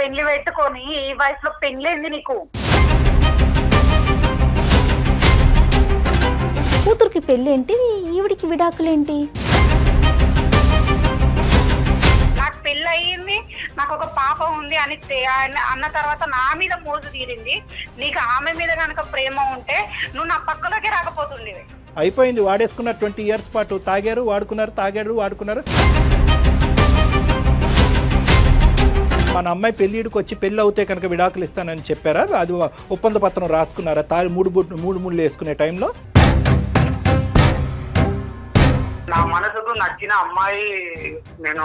పెళ్లి పెట్టుకొని ఈ వయసులో పెళ్లింది నీకు? కూతురికి పెళ్ళేంటి, ఈవిడికి విడాకులేంటి? నాకు పెళ్లి అయ్యింది, నాకు ఒక పాప ఉంది అని అన్న తర్వాత నా మీద మోజు తీరింది. నీకు ఆమె మీద కనుక ప్రేమ ఉంటే నువ్వు నా పక్కలోకి రాకపోతుండేవి. అయిపోయింది, వాడేసుకున్న 20 years పాటు తాగారు, వాడుకున్నారు, తాగారు, వాడుకున్నారు. మన అమ్మాయి పెళ్ళిడికి వచ్చి పెళ్ళి అవుతే కనుక విడాకులు ఇస్తానని చెప్పారా? అది ఒప్పంద పత్రం రాసుకున్నారా? మూడు ముళ్ళు వేసుకునే టైంలో నా మనసుకు నచ్చిన అమ్మాయి, నేను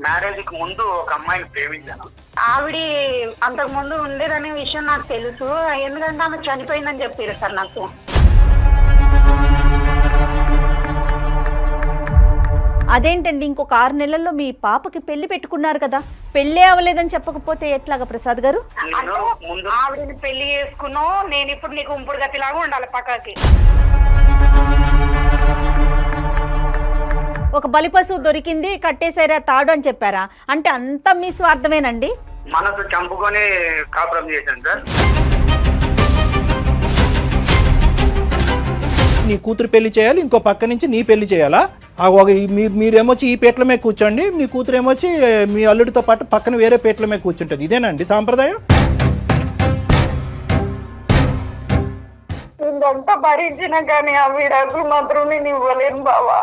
మ్యారేజ్ కి ముందు ఒక అమ్మాయిని ప్రేమించాను. ఆవిడ అంతకు ముందు ఉండేదనే విషయం నాకు తెలుసు, ఎందుకంటే ఆమె చనిపోయిందని చెప్పారు సార్ నాకు. అదేంటండి, ఇంకొక 6 నెలల్లో మీ పాపకి పెళ్లి పెట్టుకున్నారు కదా, పెళ్ళే అవ్వలేదని చెప్పకపోతే ఎట్లాగా ప్రసాద్ గారు? ఆవిడని పెళ్లి చేసుకున్నావు, నేను ఇప్పుడు నీకు ఉంపుడు గతిలాగా ఉండాలి పక్కకి. ఒక బలిపశువు దొరికింది, కట్టేసారా తాడు అని చెప్పారా? అంటే అంతా మీ స్వార్థమేనండి? మనసు చంపుకొని కాపురం చేశాను సార్. నీ కూతురు పెళ్లి చేయాలి, ఇంకో పక్క నుంచి నీ పెళ్లి చేయాలా? మీరేమొచ్చి ఈ పీటల మీద కూర్చోండి, మీ కూతురు ఏమొచ్చి మీ అల్లుడితో పాటు పక్కన వేరే పీటల మీద కూర్చుంటుంది. ఇదేనండి సాంప్రదాయం? ఇంకంతా భరించినా కానీ ఆ విడాకులు మాత్రం నేను ఇవ్వలేను బావా.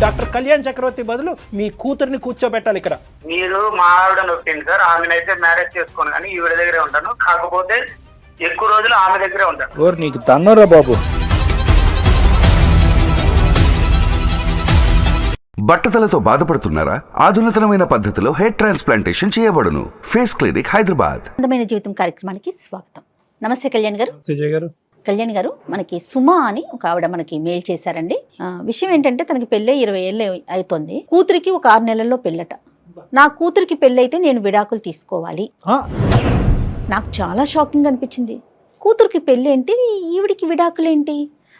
డాక్టర్ కళ్యాణ్ చక్రవర్తి బదులు మీ కూతుర్ని కూర్చోబెట్టాలి ఇక్కడ. మీరు మా ఆవిడ నొప్పింది సార్, ఆమెనైతే మ్యారేజ్ చేసుకోను కానీ ఈవిడ దగ్గరే ఉంటాను. కాకపోతే ఎక్కువ రోజులు ఆమె దగ్గరే ఉంటాను. ఓర్ నీకు తన్నరా బాబు. బట్టతలతో బాధపడుతున్నారా? ఆధునితనమైన పద్ధతిలో హెయిర్ ట్రాన్స్ప్లాంటేషన్ చేయబడును. Face clinic, Hyderabad. అందమైన జీవితం కార్యక్రమానికి స్వాగతం. నమస్తే కళ్యాణ్ గారు. సుజయ్ గారు. కళ్యాణ్ గారు, మనకి సుమ అని ఒక ఆవిడ మనకి మెయిల్ చేశారండి. విషయం ఏంటంటే తనకి పెళ్ళే 20 ఏళ్ళు అవుతుంది, కూతురికి ఒక 6 నెలల్లో పెళ్ళట. నా కూతురికి పెళ్ళైతే నేను విడాకులు తీసుకోవాలి. నాకు చాలా షాకింగ్ అనిపించింది. కూతురికి పెళ్ళేంటి, ఈవిడికి విడాకులేంటి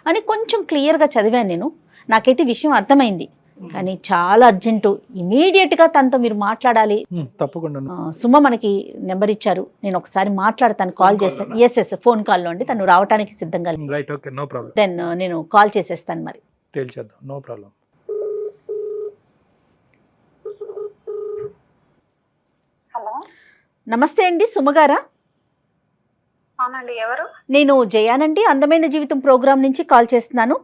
అని కొంచెం క్లియర్గా చదివాను నేను. నాకైతే విషయం అర్థమైంది, కానీ చాలా అర్జెంటు, ఇమీడియట్గా తనతో మీరు మాట్లాడాలి. తప్పకుండా. సుమ మనకి నెంబర్ ఇచ్చారు, నేను ఒకసారి మాట్లాడతాను, కాల్ చేస్తాను. ఎస్ ఫోన్ కాల్లో అండి, తను రావడానికి సిద్ధంగా. Right, okay, no problem. Then నేను కాల్ చేసేస్తాను, మరి తేల్చేద్దాం, నో ప్రాబ్లం. హలో, నమస్తే అండి, సుమగారా? అవునండి, ఎవరు? నేను జయానండి, అందమైన జీవితం ప్రోగ్రామ్ నుంచి కాల్ చేస్తున్నాను.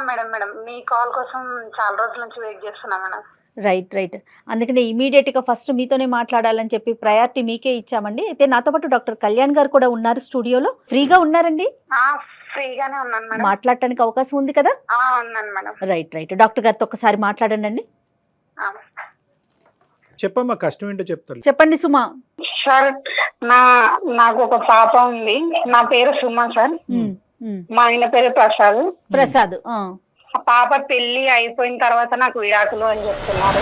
మేడం మీ కాల్ కోసం చాలా రోజుల నుంచి వెయిట్ చేస్తున్నా మేడం. రైట్, అందుకనే ఇమీడియట్గా ఫస్ట్ మీతోనే మాట్లాడాలని చెప్పి ప్రయారిటీ మీకే ఇచ్చామండి. అయితే నాతో పాటు డాక్టర్ కళ్యాణ్ గారు కూడా ఉన్నారు స్టూడియోలో. ఫ్రీగా ఉన్నారండి? ఫ్రీగానే ఉన్నాను మేడం. మాట్లాడటానికి అవకాశం ఉంది కదా? ఉన్నాను మేడం. రైట్, డాక్టర్ గారితో ఒకసారి మాట్లాడండి. చెప్పమ్మా, కష్టం ఏంటో చెప్తాను. చెప్పండి సుమా. సార్, నాకు ఒక పాప ఉంది, నా పేరు సుమ సార్. మా ఆయన పేరు ప్రసాద్. ఆ పాప పెళ్లి అయిపోయిన తర్వాత నాకు విడాకులు అని చెప్తున్నారు.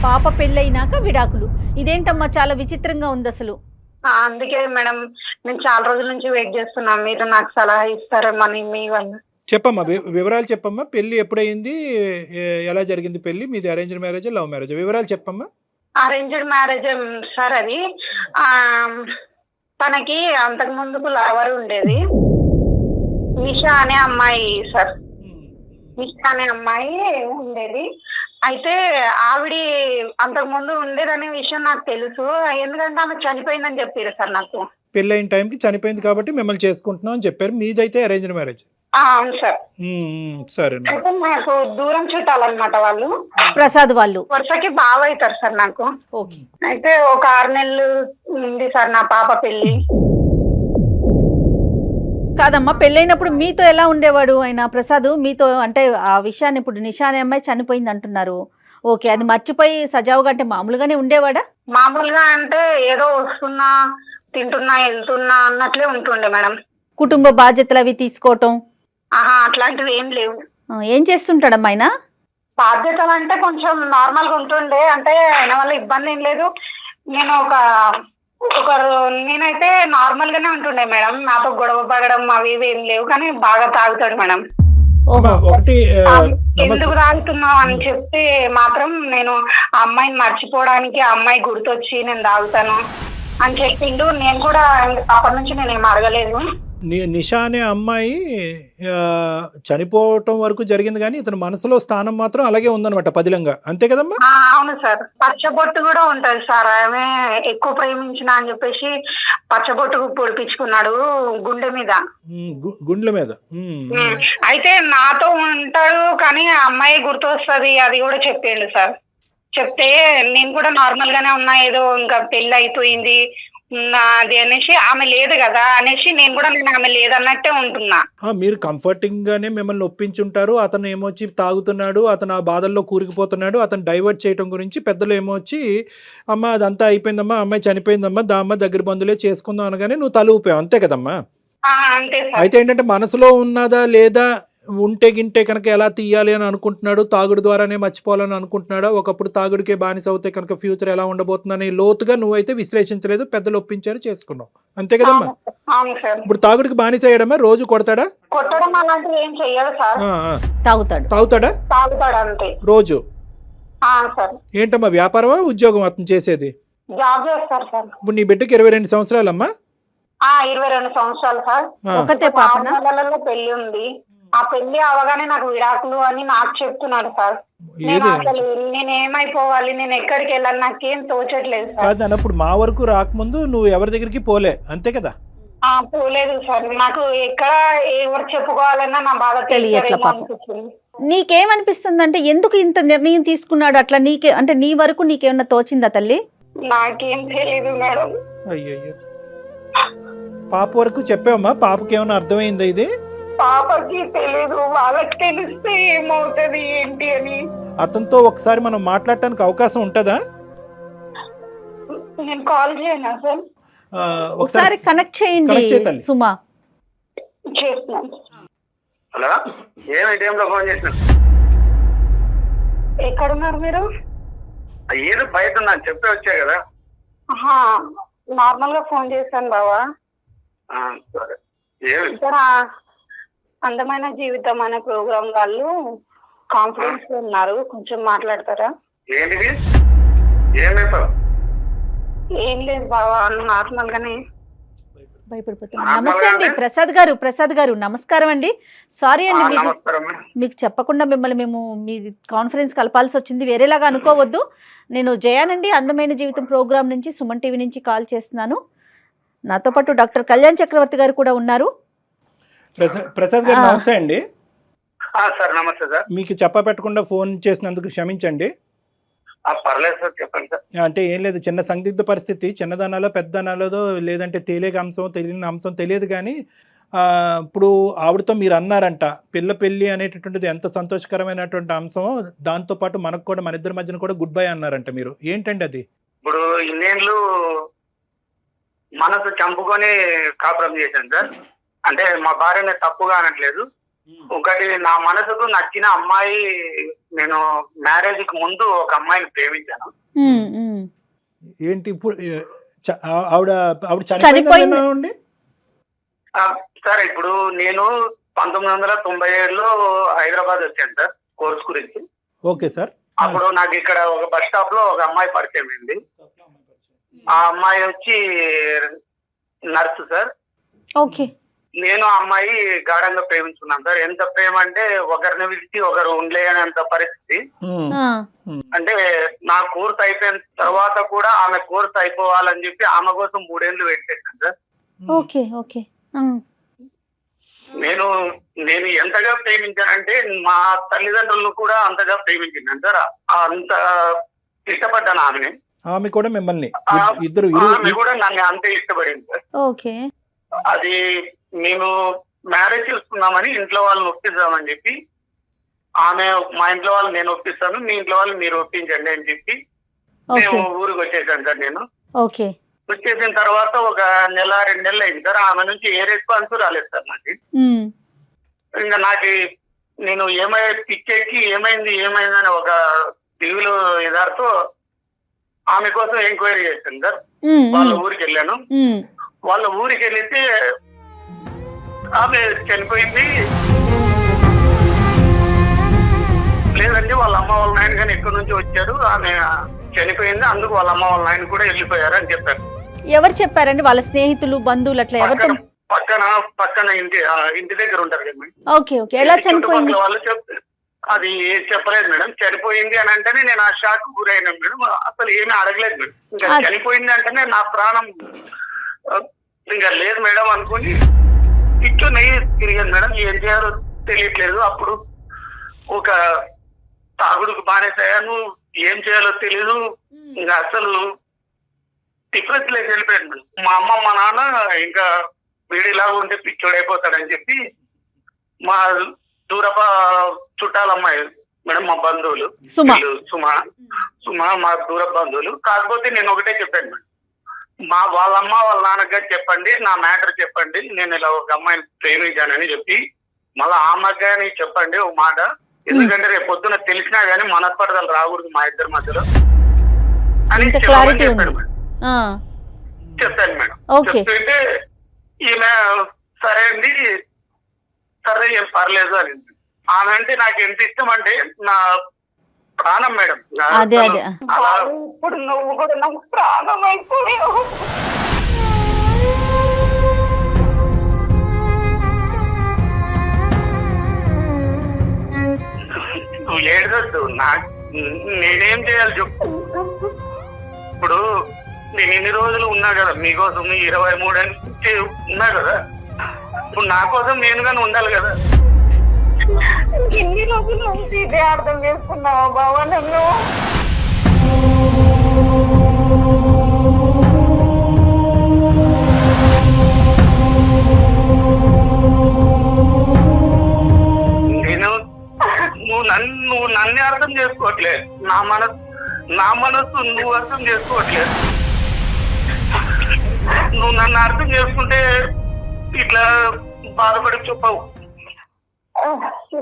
పాప పెళ్ళైనాక విడాకులు? ఇదేంటమ్మా, చాలా విచిత్రంగా ఉంది అసలు. అందుకే మేడం నేను చాలా రోజుల నుంచి వెయిట్ చేస్తున్నా, మీరు నాకు సలహా ఇస్తారేమని మీ వల్ల. చెప్పమ్మా, వివరాలు చెప్పమ్మా. పెళ్లి ఎప్పుడైంది, ఎలా జరిగింది పెళ్లి? మీది అరేంజ్డ్ మ్యారేజ్, లవ్ మ్యారేజ్? వివరాలు చెప్పమ్మా. Arranged marriage sir. అది తనకి అంతకు ముందుకు లవర్ ఉండేది, నిషా అనే అమ్మాయి సార్. నిషా అనే అమ్మాయి ఉండేది. అయితే ఆవిడ అంతకు ముందు ఉండేదనే విషయం నాకు తెలుసు, ఎందుకంటే ఆమె చనిపోయిందని చెప్పారు సార్ నాకు. పెళ్ళైన టైంకి చనిపోయింది కాబట్టి మిమ్మల్ని చేసుకుంటున్నాం అని చెప్పారు. మీదైతే అరేంజ్డ్ మ్యారేజ్? అవును సార్. సరే. అయితే నాకు దూరం చుట్టాలన్నమాట వాళ్ళు, ప్రసాద్ వాళ్ళు. వరుసకి బావ అవుతారు సార్ నాకు. ఓకే. అయితే ఒక 6 నెలలు ఉంది సార్ నా పాప పెళ్లి. కాదమ్మా, పెళ్ళైనప్పుడు మీతో ఎలా ఉండేవాడు ఆయన ప్రసాద్? మీతో అంటే ఆ విషయాన్ని, ఇప్పుడు నిషా అనే అమ్మాయి చనిపోయింది అంటున్నారు, ఓకే, అది మర్చిపోయి సజావుగా అంటే మామూలుగానే ఉండేవాడా? మామూలుగా అంటే ఏదో వస్తున్నా, తింటున్నా, వెళ్తున్నా అన్నట్లే ఉంటుండే మేడం. కుటుంబ బాధ్యతలు అవి తీసుకోవటం అట్లాంటివి ఏం లేవు. ఏం చేస్తుంటాడమ్మా ఆయన? బాధ్యతలు అంటే కొంచెం నార్మల్ గా ఉంటుండే, అంటే ఆయన వల్ల ఇబ్బంది ఏం లేదు. నేను నేనైతే నార్మల్ గానే ఉంటుండే మేడం, నాతో గొడవ పడడం అవి ఇవి ఏం లేవు, కానీ బాగా తాగుతాడు మేడం. అమ్మా, ఒకటి నమస్తే. ఎందుకు తాగుతున్నావు అని చెప్తే మాత్రం నేను ఆ అమ్మాయిని మర్చిపోవడానికి ఆ అమ్మాయి గుర్తొచ్చి నేను తాగుతాను అని చెప్పిండు. నేను కూడా అప్పటి నుంచి నేను ఏం అడగలేదు. నిషా అనే అమ్మాయి చనిపోవటం వరకు జరిగింది, కానీ ఇతని మనసులో స్థానం మాత్రం అలాగే ఉందన్నమాట, పదిలంగా. అంతే కదమ్మా? అవును సార్. పచ్చబొట్టు కూడా ఉంటది సార్. ఆమె ఎక్కువ ప్రేమించిన అని చెప్పేసి పచ్చబొట్టు పొడిపించుకున్నాడు గుండె మీద, గుండెల మీద. అయితే నాతో ఉంటాడు కానీ ఆ అమ్మాయి గుర్తొస్తుంది అది కూడా చెప్పిండు సార్. చెప్తే నేను కూడా నార్మల్ గానే ఉన్నా, ఏదో ఇంకా పెళ్లి అయిపోయింది అది అనేసి, ఆమె లేదు కదా అనేసి నేను కూడా ఆమె లేదన్నట్టే ఉంటున్నా. మీరు కంఫర్టింగ్ గానే మిమ్మల్ని ఒప్పించుంటారు. అతను ఏమొచ్చి తాగుతున్నాడు, అతను ఆ బాధల్లో కూరుకుపోతున్నాడు, అతను డైవర్ట్ చేయడం గురించి పెద్దలు ఏమొచ్చి అమ్మ అదంతా అయిపోయిందమ్మా, అమ్మాయి చనిపోయిందమ్మా, అమ్మ దగ్గర బంధువులే చేసుకుందాం అనగానే నువ్వు తల ఊపావు. అంతే కదమ్మా? అంతే సార్. అయితే ఏంటంటే మనసులో ఉన్నదా లేదా, ఉంటే గింటే కనుక ఎలా తీయాలి అని అనుకుంటున్నాడు, తాగుడు ద్వారానే మర్చిపోవాలని అనుకుంటున్నాడా, ఒకప్పుడు తాగుడికే బానిస అవుతే కనుక ఫ్యూచర్ ఎలా ఉండబోతుందని లోతుగా నువ్వైతే విశ్లేషించలేదు, పెద్దలు ఒప్పించారు, చేసుకున్నావు. అంతే కదమ్మా? ఇప్పుడు తాగుడికి బానిస అయ్యాడమ్మా? రోజు కొడతాడా? కొట్టడం అలాంటివి ఏం చెయ్యదు సార్. తాగుతాడా? తాగుతాడు అంతే రోజు. సార్. ఏంటమ్మా, వ్యాపారమా ఉద్యోగం అతను చేసేది? జాబ్ చేస్తారు సార్. ఇప్పుడు నీ బిడ్డకి 22 సంవత్సరాలమ్మా? 22 సంవత్సరాలు సార్. ఒకతే పాపనా? 6 నెలలలో పెళ్లి ఉంది. ఆ పెళ్లి అవగానే నాకు విడాకులు అని నాకు చెప్తున్నాడు సార్. నేను అసలు నేను ఏమైపోవాలి, నేను ఎక్కడికి వెళ్ళాలి, నాకేం తోచట్లేదు సార్. కాదు అన్నప్పుడు మా వరకు రాకముందు నువ్వు ఎవరి దగ్గరికి పోలే, అంతే కదా? పోలేదు సార్. నాకు ఎక్కడ ఎవరు చెప్పుకోవాలన్నా నా బాధ తెలియట్లా పాపం. నీకేమనిపిస్తుంది అంటే ఎందుకు ఇంత నిర్ణయం తీసుకున్నాడు అట్లా? నీకే అంటే నీ వరకు నీకేమన్నా తోచిందా తల్లి? నాకేం తెలీదు మేడం. అయ్యయ్యో, పాప వరకు చెప్పావమ్మా? పాపకి ఏమైనా అర్థమైందా ఇది? పాపకి తెలీదు, వాళ్ళకి తెలిస్తే ఏమవుతుంది ఏంటి అని. అతనితో ఒకసారి మనం మాట్లాడటానికి అవకాశం ఉంటుందా? నేను కాల్ చేయనా సార్? ఒకసారి కనెక్ట్ చేయండి సుమా. చేస్తున్నాను. హలో, ఏమి టైంలో ఫోన్ చేసిన? ఎక్కడున్నారు మీరు? ఏదో బయట ఉన్నాను, చెప్పే వచ్చా కదా. నార్మల్ గా ఫోన్ చేశాను బావా. సరే. ఇక్కడ అందమైన జీవితం అనే ప్రోగ్రామ్ వాళ్ళు కాన్ఫరెన్స్ లో ఉన్నారు, కొంచెం మాట్లాడతారా? ఏంటిది? ఏం లేదు బావా, నార్మల్ గానే భయపడిపోతున్నా. నమస్తే అండి ప్రసాద్ గారు నమస్కారం అండి. సారీ అండి, మీకు చెప్పకుండా మిమ్మల్ని మేము మీ కాన్ఫరెన్స్ కలపాల్సి వచ్చింది, వేరేలాగా అనుకోవద్దు. నేను జయానండి, అందమైన జీవితం ప్రోగ్రామ్ నుంచి, సుమన్ టీవీ నుంచి కాల్ చేస్తున్నాను. నాతో పాటు డాక్టర్ కళ్యాణ్ చక్రవర్తి గారు కూడా ఉన్నారు. ప్రసాద్ గారు నమస్తే అండి. సార్ నమస్తే సార్. మీకు చెప్పపెట్టకుండా ఫోన్ చేసినందుకు క్షమించండి. పర్లేదు సార్, చెప్పండి సార్. అంటే ఏం లేదు, చిన్న సందిగ్ధ పరిస్థితి, చిన్నదనాలో పెద్దదనాలో లేదంటే తెలియక అంశం తెలియని అంశం తెలియదు, కానీ ఇప్పుడు ఆవిడతో మీరు అన్నారంట పెళ్ళి అనేటటువంటిది ఎంత సంతోషకరమైనటువంటి అంశం, దాంతో పాటు మనకు కూడా మన ఇద్దరి మధ్యన కూడా గుడ్ బై అన్నారంట. మీరు ఏంటండి అది? ఇప్పుడు ఇన్నేళ్ళు మనసు చంపుకొని కాపురం చేశాను సార్. అంటే మా భార్యని తప్పుగా అనట్లేదు. ఒకటి, నా మనసుకు నచ్చిన అమ్మాయి, నేను మ్యారేజ్ కి ముందు ఒక అమ్మాయిని ప్రేమించాను. ఏంటి ఇప్పుడు ఆవిడ చనిపోయింది? సార్ ఇప్పుడు నేను 1997లో హైదరాబాద్ వచ్చాను సార్ కోర్స్ గురించి. Okay sir. అప్పుడు నాకు ఇక్కడ ఒక బస్ స్టాప్ లో ఒక అమ్మాయి పరిచయం అయింది. ఆ అమ్మాయి వచ్చి నర్సు సార్. ఓకే. నేను ఆ అమ్మాయి గాఢంగా ప్రేమించుకున్నాను సార్. ఎంత ప్రేమ అంటే ఒకరిని విడిచి ఒకరు ఉండలేనంత పరిస్థితి. అంటే నా కోర్స్ అయిపోయిన తర్వాత కూడా ఆమె కోర్స్ అయిపోవాలని చెప్పి ఆమె కోసం 3 ఏళ్ళు వెయిట్ చేశాను సార్. Okay okay. నేను ఎంతగా ప్రేమించానంటే మా తల్లిదండ్రులను కూడా అంతగా ప్రేమించాను సార్. అంత ఇష్టపడ్డాను ఆమెని. ఆమె కూడా మిమ్మల్ని, ఇద్దరు ఆమె కూడా నన్ను అంతే ఇష్టపడింది సార్. ఓకే. అది మేము మ్యారేజ్ చేసుకున్నామని ఇంట్లో వాళ్ళని ఒప్పిద్దామని చెప్పి, ఆమె మా ఇంట్లో వాళ్ళు నేను ఒప్పిస్తాను, మీ ఇంట్లో వాళ్ళు మీరు ఒప్పించండి అని చెప్పి మేము ఊరికి వచ్చేసాను సార్. నేను వచ్చేసిన తర్వాత ఒక 1-2 నెలలు అయింది సార్. ఆమె నుంచి ఏ రెస్పాన్స్ రాలేదు సార్ నాకు. ఇంకా నాకు నేను పిచ్చెక్కి ఏమైందని ఒక టీవీలో ఎదార్తో ఆమె కోసం ఎంక్వైరీ చేశాను సార్. వాళ్ళ ఊరికి వెళ్ళాను. వాళ్ళ ఊరికి వెళ్తే ఆమె చనిపోయింది. లేదండి వాళ్ళ అమ్మ వాళ్ళ నాయన కానీ ఎక్కడి నుంచి వచ్చారు, ఆమె చనిపోయింది, అందుకు వాళ్ళ అమ్మ వాళ్ళ నాయన కూడా వెళ్ళిపోయారు అని చెప్పారు. ఎవరు చెప్పారండి? వాళ్ళ స్నేహితులు, బంధువులు అట్లా ఎవరు? పక్కన ఇంటి దగ్గర ఉంటారు కదా మేడం. Okay okay. ఎలా చనిపోయింది? వాళ్ళు అది చెప్పలేదు మేడం. చనిపోయింది అని అంటేనే నేను ఆ షాక్ గురైనా మేడం. అసలు ఏమీ అడగలేదు మేడం. ఇంకా చనిపోయింది అంటేనే నా ప్రాణం ఇంకా లేదు మేడం అనుకుని ఇట్లు నెయ్యి తిరిగాను మేడం. ఏం చేయాలో తెలియట్లేదు. అప్పుడు ఒక తాగుడుకు బానేసాను, ఏం చేయాలో తెలీదు. ఇంకా అసలు డిఫరెన్స్ లేక వెళ్ళిపోయాను మేడం. మా అమ్మ మా నాన్న ఇంకా వీడిలాగా ఉంటే పిచ్చోడైపోతాడని చెప్పి మా దూరప చుట్టాలమ్మాయి మేడం, మా బంధువులు సుమ మా దూర బంధువులు. కాకపోతే నేను ఒకటే చెప్పాను మేడం, వాళ్ళమ్మ వాళ్ళ నాన్నగా చెప్పండి, నా మ్యాటర్ చెప్పండి, నేను ఇలా ఒక అమ్మాయిని ప్రేమించానని చెప్పి మళ్ళీ ఆ అమ్మాయిని చెప్పండి ఒక మాట. ఎందుకంటే రేపు పొద్దున తెలిసినా గానీ మనస్పర్ధలు రాకూడదు మా ఇద్దరి మధ్యలో అని చెప్పాను మేడం. చెప్తుంటే ఈమె సరే అండి, సరే ఏం పర్లేదు అని. ఆమె అంటే నాకు ఎంత ఇష్టం అంటే నా ప్రాణం మేడం. ఇప్పుడు నువ్వు కూడా నాకు ప్రాణం అయిపోయావు. నువ్వు ఏడవద్దు, నేనేం చేయాలి చెప్పు. ఇప్పుడు నేను ఇన్ని రోజులు ఉన్నా కదా మీకోసం, 23 నుంచి ఉన్నా కదా. ఇప్పుడు నా కోసం నేను కానీ ఉండాలి కదా. ఎన్ని రోజుల నుంచి ఇదే అర్థం చేసుకున్నావా బావా నన్ను? నువ్వు నన్ను అర్థం చేసుకోవట్లేదు. నా మనసు నువ్వు అర్థం చేసుకోవట్లేదు. నువ్వు నన్ను అర్థం చేసుకుంటే ఇట్లా బాధపడి చెప్పవు.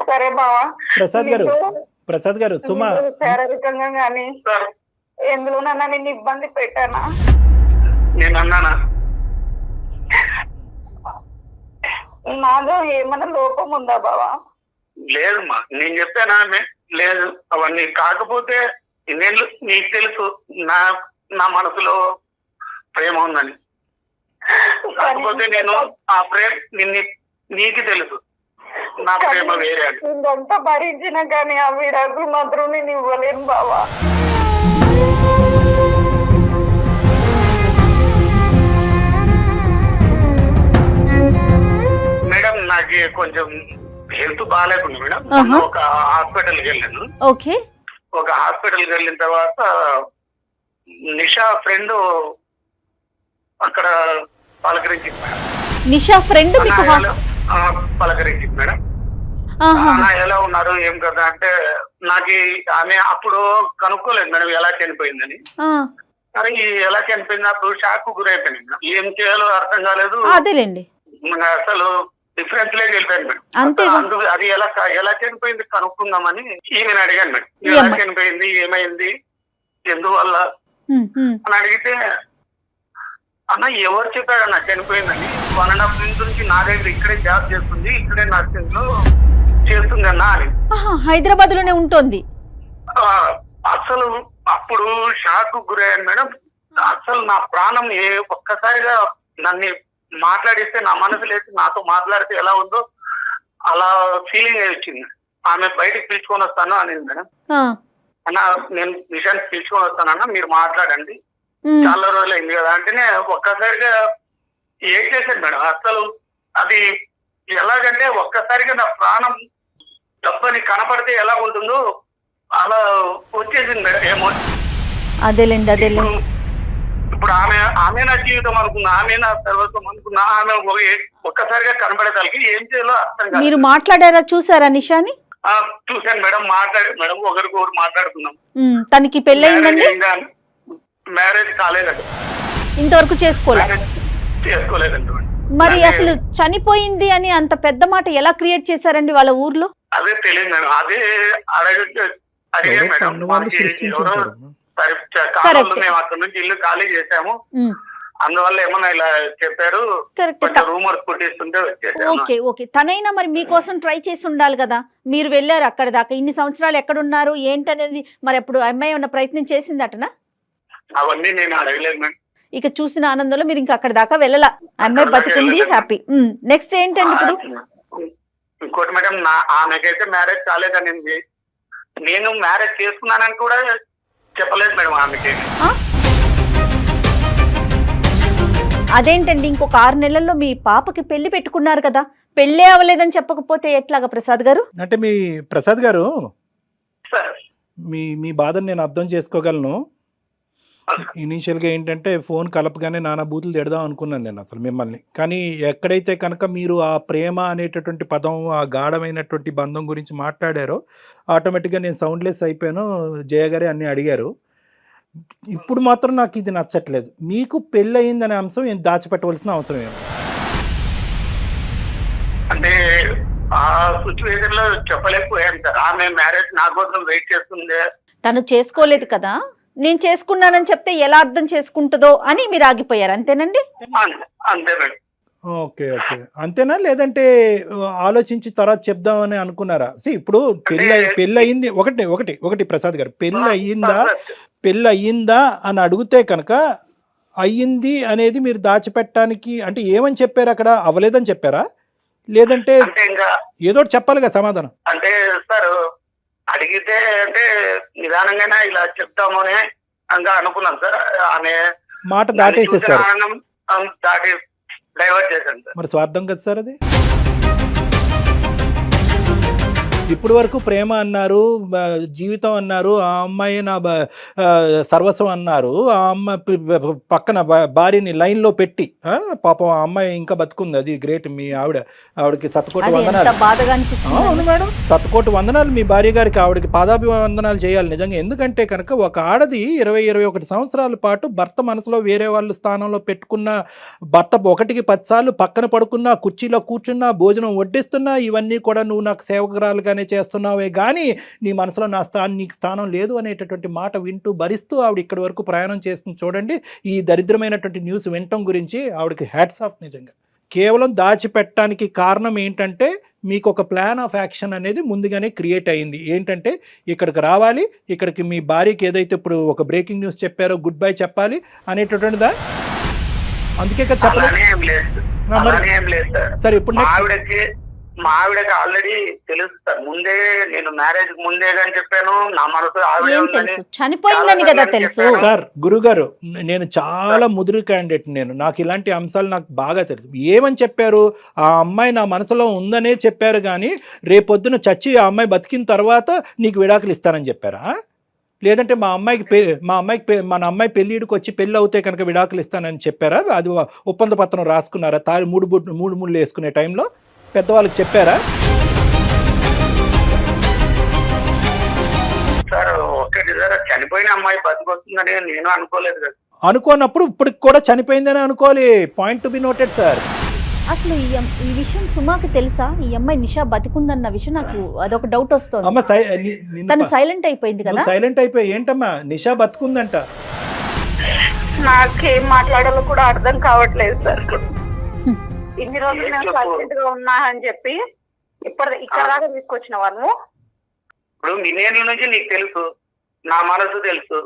సరే బావా. ప్రసాద్ గారు సుమ శారీరకంగా కానీ ఎందులోనన్నా నిన్ను ఇబ్బంది పెట్టానా? నేను అన్నానా? నాలో ఏమైనా లోపం ఉందా బావా? లేదమ్మా, నేను చెప్పానా? లేదు అవన్నీ. కాకపోతే నేను నీకు తెలుసు నా మనసులో ప్రేమ ఉందని. కాకపోతే నేను ఆ ప్రేమ నీకు తెలుసు నా ప్రేమ వేరే. ఇంకంతా భరించినా కానీ ఆ విడాకులు మాత్రం నేను ఇవ్వలేను బావా. మేడం నాకు కొంచెం హెల్త్ బాగాలేకుండా మేడం, ఒక హాస్పిటల్కి వెళ్ళాను. ఓకే. ఒక హాస్పిటల్కి వెళ్ళిన తర్వాత నిషా ఫ్రెండ్ అక్కడ పలకరించింది మేడం. నిషా ఫ్రెండ్ పలకరించింది మేడం. ఎలా ఉన్నారు ఏం కదా అంటే నాకు ఆమె అప్పుడు కనుక్కోలేదు మేడం ఎలా చనిపోయిందని. మరి ఎలా చనిపోయింది అప్పుడు షాక్ గురైపోయింది మేడం. ఏం చేయాలో అర్థం కాలేదు. అదేలేండి, అసలు డిఫరెన్స్ లేక వెళ్ళిపోయాను మేడం. అందుకు అది ఎలా చనిపోయింది కనుక్కుందామని ఈమెను అడిగాను మేడం. ఎలా చనిపోయింది, ఏమైంది, ఎందువల్ల అని అడిగితే అన్న ఎవరు చెప్పాడు అన్న చనిపోయిందని. 1.5 months నుంచి నా దగ్గర ఇక్కడే జాబ్ చేస్తుంది, ఇక్కడే నర్సింగ్ లో చేస్తుంది అన్న అని. హైదరాబాద్ లోనే ఉంటుంది. అసలు అప్పుడు షాక్ గురయ్యాను మేడం. అసలు నా ప్రాణం ఒక్కసారిగా నన్ను మాట్లాడిస్తే నా మనసు లేచి నాతో మాట్లాడితే ఎలా ఉందో అలా ఫీలింగ్ వచ్చింది. ఆమె బయటకు పిలుచుకొని వస్తాను అనింది మేడం. అన్న నేను నిజానికి పిలుచుకొని వస్తానన్నా, మీరు మాట్లాడండి, చాలా రోజులు అయింది కదా అంటేనే ఒక్కసారిగా ఏం చేశాను మేడం. అసలు అది ఎలాగంటే ఒక్కసారిగా నా ప్రాణం డబ్బని కనపడితే ఎలా ఉంటుందో అలా వచ్చేసింది మేడం. ఏమో అదేలేండి. ఇప్పుడు ఆమె నా జీవితం అనుకున్నా, ఆమె నా సర్వస్వం అనుకున్నా, ఆమె ఒక్కసారిగా కనబడేదానికి ఏం చేయాలో అర్థం కాదు. మీరు మాట్లాడారా, చూసారా నిషాని? చూశాను మేడం, మాట్లాడారు మేడం, ఒకరికొకరు మాట్లాడుకున్నాం. తనకి పెళ్ళయిందండి? మ్యారేజ్ కాలేదండి, ఇంతవరకు చేసుకోలేదండి. మరి అసలు చనిపోయింది అని అంత పెద్ద మాట ఎలా క్రియేట్ చేశారండి వాళ్ళ ఊర్లో? అదే తెలియదు మేడం. అదే అడిగాను మేడం. మేము అక్కడ నుంచి ఇల్లు ఖాళీ చేసాము, అందువల్ల ఏమన్నా ఇలా చెప్పారు, కరెక్ట్. కొంచెం రూమర్స్ పుట్టిస్తుంటే వచ్చేసాను. ఓకే ఓకే, తనైనా మరి మీకోసం ట్రై చేసి ఉండాలి కదా, మీరు వెళ్ళారు అక్కడ దాకా, ఇన్ని సంవత్సరాలు ఎక్కడున్నారు ఏంటనేది మరి అప్పుడు అమ్మాయి ఏమన్నా ప్రయత్నం చేసిందటనా? అవన్నీ నేను అడగలేదు మేడం. ఇక చూసిన ఆనందంలో మీరు ఇంకా అక్కడ దాకా వెళ్ళాల, అమ్మాయి బతికింది, హ్యాపీ. నెక్స్ట్ ఏంటండి ఇప్పుడు? ఇంకోటి మేడం, ఆమెకైతే మ్యారేజ్ కాలేదనింది. నేను మ్యారేజ్ చేసుకున్నానని కూడా చెప్పలేదు మేడం ఆమెకి. అదేంటండి, ఇంకొక 6 నెలల్లో మీ పాపకి పెళ్లి పెట్టుకున్నారు కదా, పెళ్ళే అవ్వలేదని చెప్పకపోతే ఎట్లాగా ప్రసాద్ గారు? అంటే మీ ప్రసాద్ గారు, సార్ మీ బాధను నేను అర్థం చేసుకోగలను. ఇనీషియల్గా ఏంటంటే ఫోన్ కలపగానే నానా బూతులు తిడదాం అనుకున్నాను నేను అసలు మిమ్మల్ని. కానీ ఎక్కడైతే కనుక మీరు ఆ ప్రేమ అనేటటువంటి పదం, ఆ గాఢమైనటువంటి బంధం గురించి మాట్లాడారో ఆటోమేటిక్గా నేను సౌండ్లెస్ అయిపోయాను. జయ గారే అన్నీ అడిగారు. ఇప్పుడు మాత్రం నాకు ఇది నచ్చట్లేదు. మీకు పెళ్ళి అయిందనే అంశం ఏం దాచిపెట్టవలసిన అవసరం ఏమి? అంటే ఆ సిచ్యువేషన్ లో చెప్పలేకపోయాను సార్. ఆమె మ్యారేజ్ నా కోసం వెయిట్ చేస్తుంది. తను చేసుకోలేదు కదా, నేను చేసుకున్నానని చెప్తే ఎలా అర్థం చేసుకుంటుందో అని మీరు ఆగిపోయారు, అంతేనండి? అంతే మేడం. ఓకే ఓకే, అంతేనా? లేదంటే ఆలోచించి తర్వాత చెప్దామని అనుకున్నారా? ఇప్పుడు పెళ్ళి అయింది ఒకటి ప్రసాద్ గారు, పెళ్ళి అయ్యిందా అని అడిగితే కనుక అయ్యింది అనేది మీరు దాచిపెట్టడానికి అంటే ఏమని చెప్పారు? అక్కడ అవ్వలేదని చెప్పారా, లేదంటే ఏదో చెప్పాలి కదా సమాధానం? అంటే సార్ అడిగితే అంటే నిదానంగానే ఇలా చెప్తామని ఇంకా అనుకున్నాను సార్. ఆమె మాట దాటేసేసారు, దాటి డైవర్ట్ చేశాను సార్. మరి స్వార్థం కదా సార్ అది. ఇప్పుడు వరకు ప్రేమ అన్నారు, జీవితం అన్నారు, ఆ అమ్మాయి నా సర్వస్వం అన్నారు. ఆ అమ్మాయి పక్కన భార్యని లైన్లో పెట్టి పాపం ఆ అమ్మాయి ఇంకా బతుకుంది, అది గ్రేట్. మీ ఆవిడకి శతకోటి వందనాలు. అవును మేడం, శతకోటి వందనాలు మీ భార్య గారికి. ఆవిడకి పాదాభివందనాలు చేయాలి నిజంగా. ఎందుకంటే కనుక ఒక ఆడది 20-21 సంవత్సరాల పాటు భర్త మనసులో వేరే వాళ్ళ స్థానంలో పెట్టుకున్న భర్త 1-10 సార్లు పక్కన పడుకున్నా, కుర్చీలో కూర్చున్నా, భోజనం వడ్డిస్తున్నా, ఇవన్నీ కూడా నువ్వు నాకు సేవకురాలుగానే చేస్తున్నావే కానీ నీ మనసులో నీకు స్థానం లేదు అనేటటువంటి మాట వింటూ భరిస్తూ ఆవిడ ఇక్కడి వరకు ప్రయాణం చేస్తుంది. చూడండి, ఈ దరిద్రమైనటువంటి న్యూస్ వినటం గురించి ఆవిడకి హ్యాట్స్ ఆఫ్ నిజంగా. కేవలం దాచిపెట్టడానికి కారణం ఏంటంటే మీకు ఒక ప్లాన్ ఆఫ్ యాక్షన్ అనేది ముందుగానే క్రియేట్ అయింది. ఏంటంటే ఇక్కడికి రావాలి, ఇక్కడికి మీ భార్యకి ఏదైతే ఇప్పుడు ఒక బ్రేకింగ్ న్యూస్ చెప్పారో గుడ్ బై చెప్పాలి అనేటటువంటిదా? అందుకే సరే ఇప్పుడు మా ఆవిడకి ఆల్రెడీ తెలుసు సార్. ముందే నేను మ్యారేజ్ ముందే అని చెప్పాను. నా మనసు చనిపోయిందని కదా తెలుసు సార్. గురుగారు, నేను చాలా ముదురు క్యాండిడేట్, నాకు ఇలాంటి అంశాలు నాకు బాగా తెలుసు. ఏమని చెప్పారు? ఆ అమ్మాయి నా మనసులో ఉందనే చెప్పారు కానీ రేపొద్దున చచ్చి ఆ అమ్మాయి బతికిన తర్వాత నీకు విడాకులు ఇస్తానని చెప్పారా? లేదంటే మన అమ్మాయి పెళ్ళిడికి వచ్చి పెళ్ళి అవుతే కనుక విడాకులు ఇస్తానని చెప్పారా? అది ఒప్పంద పత్రం రాసుకున్నారా? మూడు ముళ్ళు వేసుకునే టైంలో పెద్దవాళ్ళకి చెప్పారా? సార్ ఒకటి సార్, చనిపోయిన అమ్మాయి బతికొస్తుందని నేను అనుకోలేదు కదా. అనుకోనప్పుడు ఇప్పటికి కూడా చనిపోయిందని అనుకోవాలి. Point to be noted sir. అసలు ఈ విషయం సుమాకి తెలుసా? ఈ అమ్మాయి నిషా బతికుందన్న విషయం నాకు అదొక డౌట్ వస్తుంది. తను సైలెంట్ అయిపోయింది కదా. సైలెంట్ అయిపోయి ఏంటమ్మా నిషా బతుకుందంట? నాకేం మాట్లాడాలో కూడా అర్థం కావట్లేదు సార్. ఇన్ని రోజులు నేను సైలెంట్ గా ఉన్నా అని చెప్పి ఇక్కడ దాకా తీసుకొచ్చిన వాళ్ళు. ఇప్పుడు మిలియన్ల నుంచి నీకు తెలుసు, నా మనసు తెలుసు,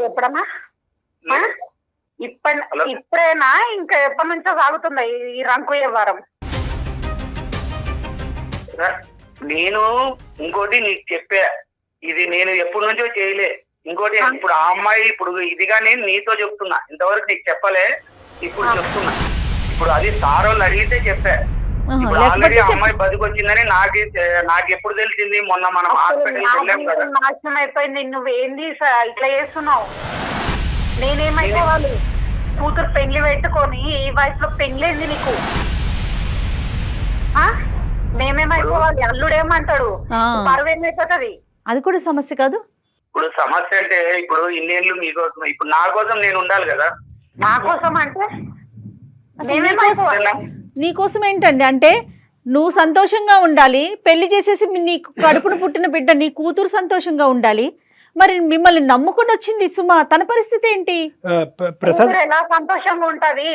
ఎప్పుడన్నా ఇప్పుడైనా ఇంకా ఎప్పటి నుంచో సాగుతుందా ఈ రంకు వ్యవహారం? నేను ఇంకోటి నీకు చెప్పా, ఇది నేను ఎప్పటి నుంచో చేయలే. ఇంకోటి ఇప్పుడు ఆ అమ్మాయి ఇప్పుడు ఇదిగా నేను నీతో చెప్తున్నా, ఇంతవరకు నీకు చెప్పలే, ఇప్పుడు చెప్తున్నా. ఇప్పుడు అది సారోళ్ళు అడిగితే చెప్పా. ఇప్పుడు ఆల్రెడీ అమ్మాయి బతికొచ్చిందని నాకు ఎప్పుడు తెలిసింది? మొన్న మనం నాశనం అయిపోయింది. నువ్వేంది ఇట్లా చేస్తున్నావు? నేనేమైపోవాలి? కూతురు పెళ్లి పెట్టుకొని ఈ వయసులో పెళ్లింది నీకు. మేమేమైపోవాలి? అల్లుడేమంటాడు? పరువు ఏమైపోతుంది? అది కూడా సమస్య కాదు. ఇప్పుడు సమస్య అంటే ఇప్పుడు ఇన్నేళ్ళు మీకోసం, ఇప్పుడు నా కోసం నేను ఉండాలి కదా. నా కోసం అంటే నీకోసం ఏంటండి? అంటే నువ్వు సంతోషంగా ఉండాలి, పెళ్లి చేసేసి నీకు కడుపును పుట్టిన బిడ్డ నీ కూతురు సంతోషంగా ఉండాలి. మరి మిమ్మల్ని నమ్ముకుని వచ్చింది సుమ, తన పరిస్థితి ఏంటి? ప్రసాద్ కూతురు ఎలా సంతోషంగా ఉంటది?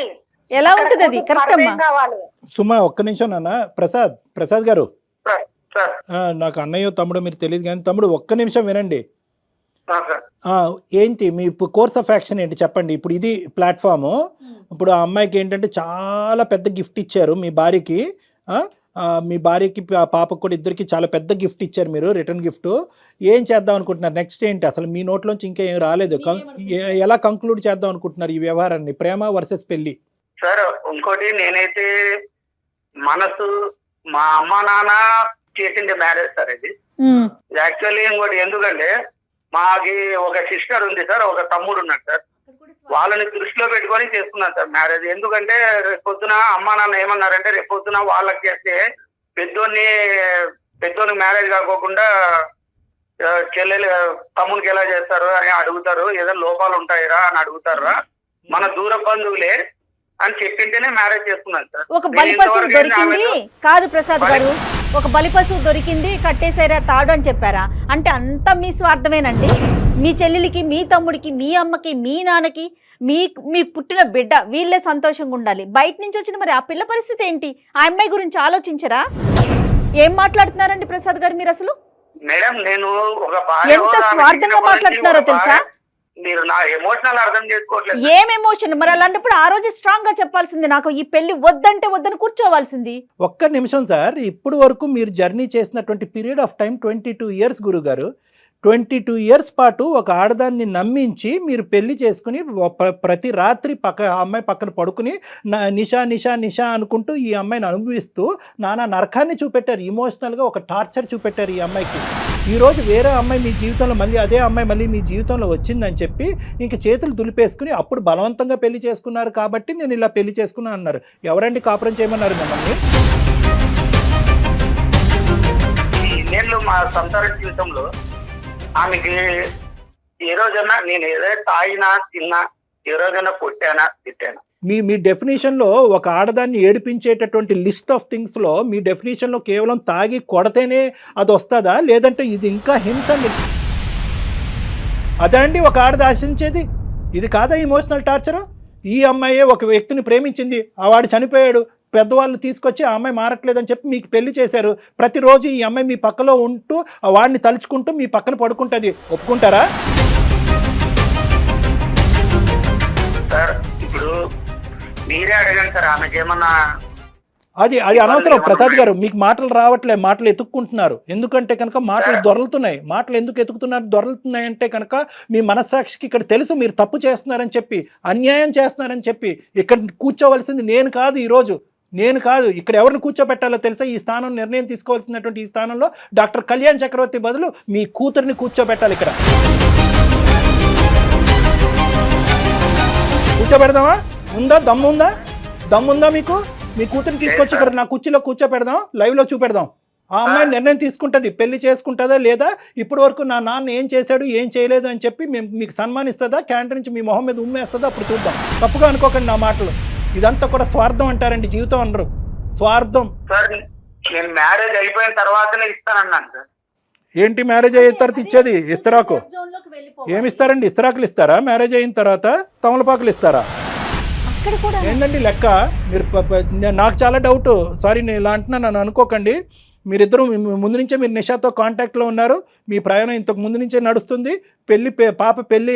ఎలా ఉంటది అది? కూతురు కరెక్ట్ అమ్మా. అర్థం కావాలి. సుమా ఒక్క నిమిషం నాన్న. ప్రసాద్ గారు, సార్ నాకు అన్నయ్య తమ్ముడు మీరు తెలియదు కానీ తమ్ముడు ఒక్క నిమిషం వినండి. సార్ ఏంటి మీ కోర్స్ ఆఫ్ యాక్షన్ ఏంటి చెప్పండి. ఇప్పుడు ఇది ప్లాట్ఫాము. ఇప్పుడు ఆ అమ్మాయికి ఏంటంటే చాలా పెద్ద గిఫ్ట్ ఇచ్చారు మీ భార్యకి. మీ భార్యకి పాపకు కూడా ఇద్దరికి చాలా పెద్ద గిఫ్ట్ ఇచ్చారు మీరు, రిటర్న్ గిఫ్ట్. ఏం చేద్దాం అనుకుంటున్నారు నెక్స్ట్ ఏంటి? అసలు మీ నోట్లోంచి ఇంకా ఏం రాలేదు. ఎలా కంక్లూడ్ చేద్దాం అనుకుంటున్నారు ఈ వ్యవహారాన్ని, ప్రేమ వర్సెస్ పెళ్లి? సార్ ఇంకోటి, నేనైతే మనసు మా అమ్మ నాన్న చేసింది మ్యారేజ్ సార్ ఇది. యాక్చువల్లీ ఇంకోటి ఎందుకంటే మాకి ఒక సిస్టర్ ఉంది సార్, ఒక తమ్ముడు ఉన్నాడు సార్. వాళ్ళని దృష్టిలో పెట్టుకొని చేసుకున్నాను సార్ మ్యారేజ్. ఎందుకంటే రేపు పొద్దున అమ్మా నాన్న ఏమన్నారంటే రేపు పొద్దున వాళ్ళకి చేస్తే పెద్దోనికి మ్యారేజ్ కాకోకుండా చెల్లెలు తమ్మునికి ఎలా చేస్తారు అని అడుగుతారు, ఏదైనా లోపాలు ఉంటాయిరా అని అడుగుతారా, మన దూర బంధువులే అని చెప్పింటేనే మ్యారేజ్ చేసుకున్నాను సార్. ఒక బలిపశువు దొరికింది కాదు ప్రసాద్ గారు, ఒక బలిపశువు దొరికింది కట్టేసారా తాడు అని చెప్పారా? అంటే అంతా మీ స్వార్థమేనండి. మీ చెల్లెలికి, మీ తమ్ముడికి, మీ అమ్మకి, మీ నాన్నకి, మీ పుట్టిన బిడ్డ వీళ్ళే సంతోషంగా ఉండాలి. బయట నుంచి వచ్చిన మరి ఆ పిల్ల పరిస్థితి ఏంటి? ఆ అమ్మాయి గురించి ఆలోచించరా? ఏం మాట్లాడుతున్నారండి ప్రసాద్ గారు మీరు అసలు? మేడం నేను ఒక ఎంత స్వార్థంగా మాట్లాడుతున్నారో తెలుసా? మీరు నా ఎమోషనల్ అర్థం చేసుకోవట్లేదు. ఏం ఎమోషన్? మరి అలాంటప్పుడు ఆ రోజు స్ట్రాంగ్ గా చెప్పాల్సింది, నాకు ఈ పెళ్లి వద్దంటే వద్దని కూర్చోవాల్సింది. ఒక్క నిమిషం సార్. ఇప్పుడు వరకు మీరు జర్నీ చేసినటువంటి పీరియడ్ ఆఫ్ టైం 22 ఇయర్స్ గురుగారు. 22 ఇయర్స్ పాటు ఒక ఆడదాన్ని నమ్మించి మీరు పెళ్లి చేసుకుని ప్రతి రాత్రి అమ్మాయి పక్కన పడుకుని నిషా నిషా నిషా అనుకుంటూ ఈ అమ్మాయిని అనుభవిస్తూ నానా నరకాన్ని చూపెట్టారు. ఇమోషనల్గా ఒక టార్చర్ చూపెట్టారు ఈ అమ్మాయికి. ఈరోజు వేరే అమ్మాయి మీ జీవితంలో మళ్ళీ అదే అమ్మాయి మళ్ళీ మీ జీవితంలో వచ్చిందని చెప్పి ఇంక చేతులు దులిపేసుకుని అప్పుడు బలవంతంగా పెళ్లి చేసుకున్నారు కాబట్టి నేను ఇలా పెళ్లి చేసుకున్నాను అన్నారు. ఎవరండి కాపురం చేయమన్నారు మిమ్మల్ని? నేను మా సంసార జీవితంలో ఆమెకి ఏ రోజైనా నేను ఏదైనా తాగినా తిన్నా, ఏ రోజైనా కొట్టానా తిట్టానా? మీ డెఫినేషన్లో ఒక ఆడదాన్ని ఏడిపించేటటువంటి లిస్ట్ ఆఫ్ థింగ్స్లో మీ డెఫినేషన్లో కేవలం తాగి కొడితేనే అది వస్తుందా, లేదంటే ఇది ఇంకా హింస అండి? అదే అండి ఒక ఆడది ఆశించేది? ఇది కాదా ఇమోషనల్ టార్చర్? ఈ అమ్మాయే ఒక వ్యక్తిని ప్రేమించింది, ఆ వాడు చనిపోయాడు, పెద్దవాళ్ళు తీసుకొచ్చి ఆ అమ్మాయి మారట్లేదని చెప్పి మీకు పెళ్లి చేశారు. ప్రతిరోజు ఈ అమ్మాయి మీ పక్కలో ఉంటూ ఆ వాడిని తలుచుకుంటూ మీ పక్కన పడుకుంటుంది. ఒప్పుకుంటారా? సార్ ఇప్పుడు మీరే అడగండి సార్, ఆమెకి ఏమన్నా అది అనవసరం ప్రసాద్ గారు. మీకు మాటలు రావట్లే, మాటలు ఎత్తుక్కుంటున్నారు. ఎందుకంటే కనుక మాటలు దొరలుతున్నాయి. మాటలు ఎందుకు ఎత్తుకుతున్నారు, దొరలుతున్నాయి అంటే కనుక మీ మనస్సాక్షికి ఇక్కడ తెలుసు మీరు తప్పు చేస్తున్నారని చెప్పి, అన్యాయం చేస్తున్నారని చెప్పి. ఇక్కడ కూర్చోవలసింది నేను కాదు, ఈరోజు నేను కాదు. ఇక్కడ ఎవరిని కూర్చోబెట్టాలో తెలుసా? ఈ స్థానం నిర్ణయం తీసుకోవాల్సినటువంటి ఈ స్థానంలో డాక్టర్ కళ్యాణ్ చక్రవర్తి బదులు మీ కూతురిని కూర్చోబెట్టాలి. ఇక్కడ కూర్చోబెడదామా? ఉందా దమ్ముందా? దమ్ముందా మీకు? మీ కూతురిని తీసుకొచ్చి ఇక్కడ నా కుర్చీలో కూర్చోపెడదాం, లైవ్లో చూపెడదాం. ఆ అమ్మాయి నిర్ణయం తీసుకుంటుంది, పెళ్లి చేసుకుంటుందా లేదా, ఇప్పటి వరకు నా నాన్న ఏం చేశాడు ఏం చేయలేదు అని చెప్పి మీకు సన్మానిస్తుందా, క్యాంటీన్ నుంచి మీ మొహం మీద ఉమ్మేస్తుందా, అప్పుడు చూద్దాం. తప్పుగా అనుకోకండి నా మాటలు. ఇదంతా కూడా స్వార్థం అంటారండి, జీవితం అనరు, స్వార్థం. సార్ నేను మ్యారేజ్ అయిపోయిన తర్వాతనే ఇస్తానన్నాను సార్. ఏంటి మ్యారేజ్ అయిన తర్వాత ఇచ్చేది? ఇస్తరాకు ఏమి ఇస్తారండి? ఇస్తరాకులు ఇస్తారా మ్యారేజ్ అయిన తర్వాత? తమలపాకులు ఇస్తారా? ఏంటండి లెక్క? మీరు నాకు చాలా డౌట్. సారీ నేను ఇలా అంటున్నా, నన్ను అనుకోకండి. మీరిద్దరూ ముందు నుంచే మీరు నిషాతో కాంటాక్ట్లో ఉన్నారు, మీ ప్రయాణం ఇంతకు ముందు నుంచే నడుస్తుంది. పాప పెళ్లి